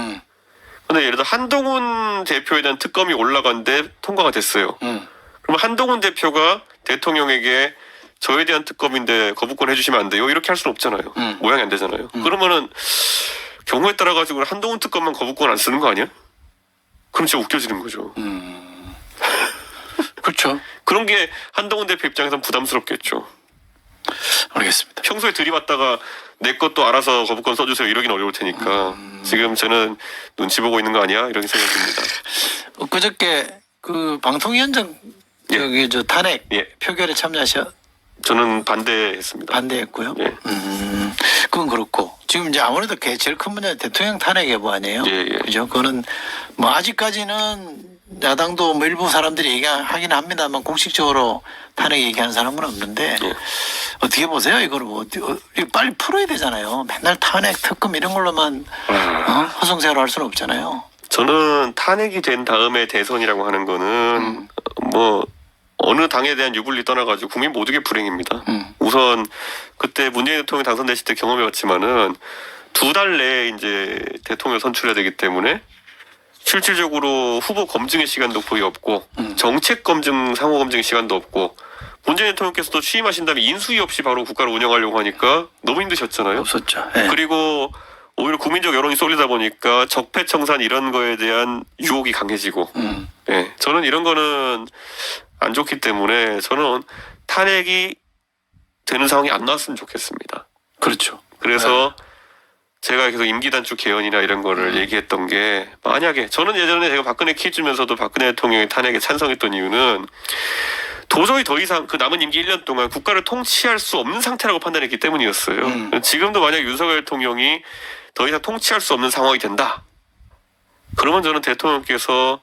근데 예를 들어 한동훈 대표에 대한 특검이 올라간데 통과가 됐어요. 그럼 한동훈 대표가 대통령에게 저에 대한 특검인데 거부권 해주시면 안 돼요. 이렇게 할 수는 없잖아요. 모양이 안 되잖아요. 그러면은 경우에 따라 가지고 한동훈 특검만 거부권 안 쓰는 거 아니야? 그럼 진짜 웃겨지는 거죠. 그렇죠. 그런 게 한동훈 대표 입장에선 부담스럽겠죠. 알겠습니다. 평소에 들이받다가 내 것도 알아서 거부권 써주세요 이러긴 어려울 테니까 지금 저는 눈치 보고 있는 거 아니야? 이런 생각이 듭니다. 그저께 그 방통위원장 예. 저기 저 탄핵 예. 표결에 참여하셔 저는 반대했습니다. 반대했고요. 예. 그건 그렇고 지금 이제 아무래도 제일 큰 문제는 대통령 탄핵 여부 아니에요. 예, 예. 그죠? 그거는 뭐 아직까지는 야당도 뭐 일부 사람들이 얘기하긴 합니다만 공식적으로 탄핵 얘기하는 사람은 없는데 예. 어떻게 보세요? 이거를 뭐 이거 빨리 풀어야 되잖아요. 맨날 탄핵 특검 이런 걸로만 허송세월할 수는 없잖아요. 저는 탄핵이 된 다음에 대선이라고 하는 거는 뭐 어느 당에 대한 유불리 떠나가지고 국민 모두의 불행입니다. 우선 그때 문재인 대통령이 당선되실 때 경험해봤지만은 2달 내에 이제 대통령 선출해야 되기 때문에 실질적으로 후보 검증의 시간도 거의 없고 정책 검증, 상호 검증의 시간도 없고 문재인 대통령께서도 취임하신 다음에 인수위 없이 바로 국가를 운영하려고 하니까 너무 힘드셨잖아요. 없었죠. 예. 그리고 오히려 국민적 여론이 쏠리다 보니까 적폐청산 이런 거에 대한 유혹이 강해지고 예, 저는 이런 거는 안 좋기 때문에 저는 탄핵이 되는 상황이 안 나왔으면 좋겠습니다. 그렇죠. 그래서 제가 계속 임기 단축 개헌이나 이런 거를 얘기했던 게 만약에 저는 예전에 제가 박근혜 키 주면서도 박근혜 대통령의 탄핵에 찬성했던 이유는 도저히 더 이상 그 남은 임기 1년 동안 국가를 통치할 수 없는 상태라고 판단했기 때문이었어요. 지금도 만약 윤석열 대통령이 더 이상 통치할 수 없는 상황이 된다. 그러면 저는 대통령께서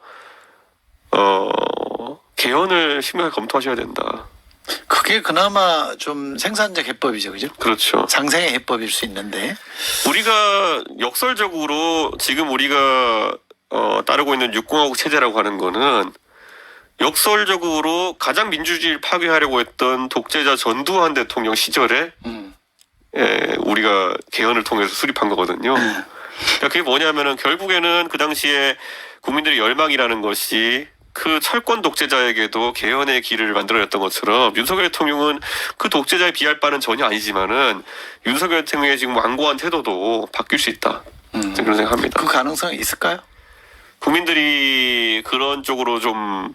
개헌을 심각하게 검토하셔야 된다. 그게 그나마 좀 생산적 해법이죠. 그죠? 그렇죠. 상생의 해법일 수 있는데. 우리가 역설적으로 지금 우리가 따르고 있는 육공화국 체제라고 하는 거는 역설적으로 가장 민주주의를 파괴하려고 했던 독재자 전두환 대통령 시절에 우리가 개헌을 통해서 수립한 거거든요. 그러니까 그게 뭐냐면은 결국에는 그 당시에 국민들의 열망이라는 것이 그 철권 독재자에게도 개헌의 길을 만들어냈던 것처럼 윤석열 대통령은 그 독재자에 비할 바는 전혀 아니지만은 윤석열 대통령의 지금 완고한 태도도 바뀔 수 있다. 저는 그런 생각합니다. 그 가능성이 있을까요? 국민들이 그런 쪽으로 좀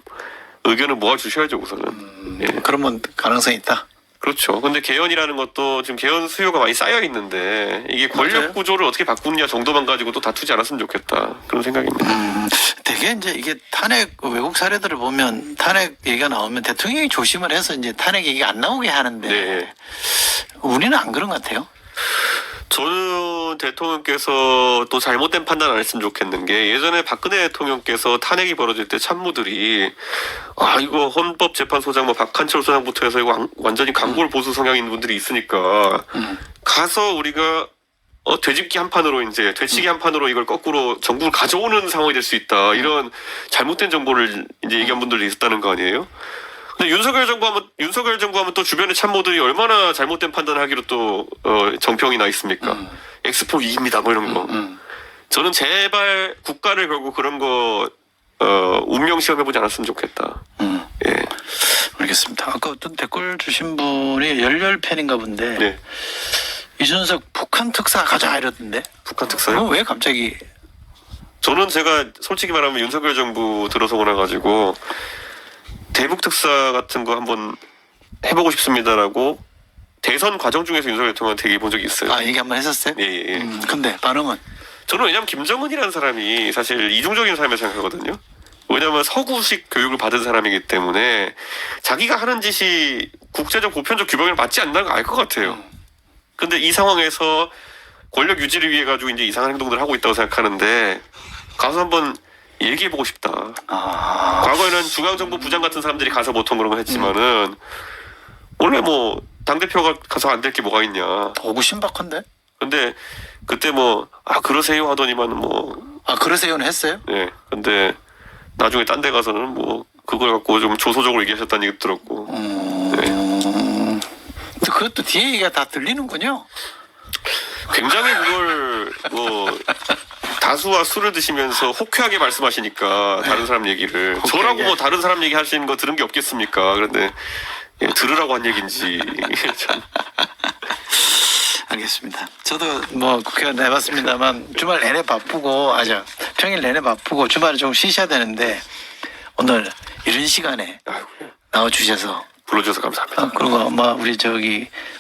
의견을 모아주셔야죠 우선은. 예. 그러면 가능성이 있다. 그렇죠. 근데 개헌이라는 것도 지금 개헌 수요가 많이 쌓여 있는데 이게 권력 맞아요. 구조를 어떻게 바꾸느냐 정도만 가지고 또 다투지 않았으면 좋겠다. 그런 생각입니다. 되게 이제 이게 탄핵 외국 사례들을 보면 탄핵 얘기가 나오면 대통령이 조심을 해서 이제 탄핵 얘기가 안 나오게 하는데 네. 우리는 안 그런 것 같아요. 저는 대통령께서 또 잘못된 판단 안 했으면 좋겠는 게 예전에 박근혜 대통령께서 탄핵이 벌어질 때 참모들이 이거 헌법재판소장 뭐 박한철 소장부터 해서 이거 완전히 강골 보수 성향인 분들이 있으니까 가서 우리가 되짚기 한 판으로 이제 되치기 한 판으로 이걸 거꾸로 정부를 가져오는 상황이 될 수 있다. 이런 잘못된 정보를 이제 얘기한 분들도 있었다는 거 아니에요? 근데 윤석열 정부 하면 또 주변의 참모들이 얼마나 잘못된 판단을 하기로 또 정평이 나 있습니까? 엑스포 2입니다. 뭐 이런 거. 저는 제발 국가를 걸고 그런 거 운명 시험해보지 않았으면 좋겠다. 예. 알겠습니다. 아까 어떤 댓글 주신 분이 열렬 팬인가 본데 네. 이준석 북한 특사 가자 이러던데 북한 특사요? 왜 갑자기 저는 제가 솔직히 말하면 윤석열 정부 들어서고 나가지고 대북 특사 같은 거 한번 해보고 싶습니다라고 대선 과정 중에서 윤석열 대통령한테 얘기해 본 적이 있어요. 아, 얘기 한번 했었어요? 예, 예. 근데 반응은? 저는 왜냐면 김정은이라는 사람이 사실 이중적인 사람이라고 생각하거든요. 왜냐면 서구식 교육을 받은 사람이기 때문에 자기가 하는 짓이 국제적 보편적 규범에 맞지 않는 걸 알 것 같아요. 근데 이 상황에서 권력 유지를 위해 가지고 이제 이상한 행동들을 하고 있다고 생각하는데 가서 한번 얘기해보고 싶다. 아, 과거에는 중앙정부 부장 같은 사람들이 가서 보통 그런 걸 했지만은 원래 뭐 당대표가 가서 안 될 게 뭐가 있냐. 오구 신박한데? 근데 그때 뭐 그러세요 하더니만 뭐 아, 그러세요는 했어요? 예. 근데 나중에 딴 데 가서는 뭐 그걸 갖고 좀 조소적으로 얘기하셨다는 얘기 들었고. 근데 그것도 뒤에 얘기가 다 들리는군요. 굉장히 그걸 뭐 다수와 술을 드시면서 호쾌하게 말씀하시니까 다른 사람 얘기를 호쾌하게. 저라고 뭐 다른 사람 얘기 하시는 거 들은 게 없겠습니까? 그런데 예, 들으라고 한 얘기인지 참. 알겠습니다. 저도 뭐 국회의원 해봤습니다만 주말 내내 바쁘고 평일 내내 바쁘고 주말에 좀 쉬셔야 되는데 오늘 이런 시간에 아이고, 나와주셔서 불러주셔서 감사합니다. 그리고 아마 우리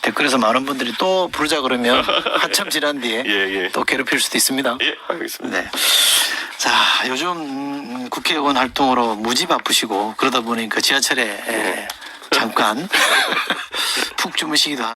댓글에서 많은 분들이 또 부르자 그러면 한참 지난 뒤에 예. 또 괴롭힐 수도 있습니다. 예, 알겠습니다. 네. 자, 요즘 국회의원 활동으로 무지 바쁘시고 그러다 보니까 지하철에 잠깐 푹 주무시기도 하고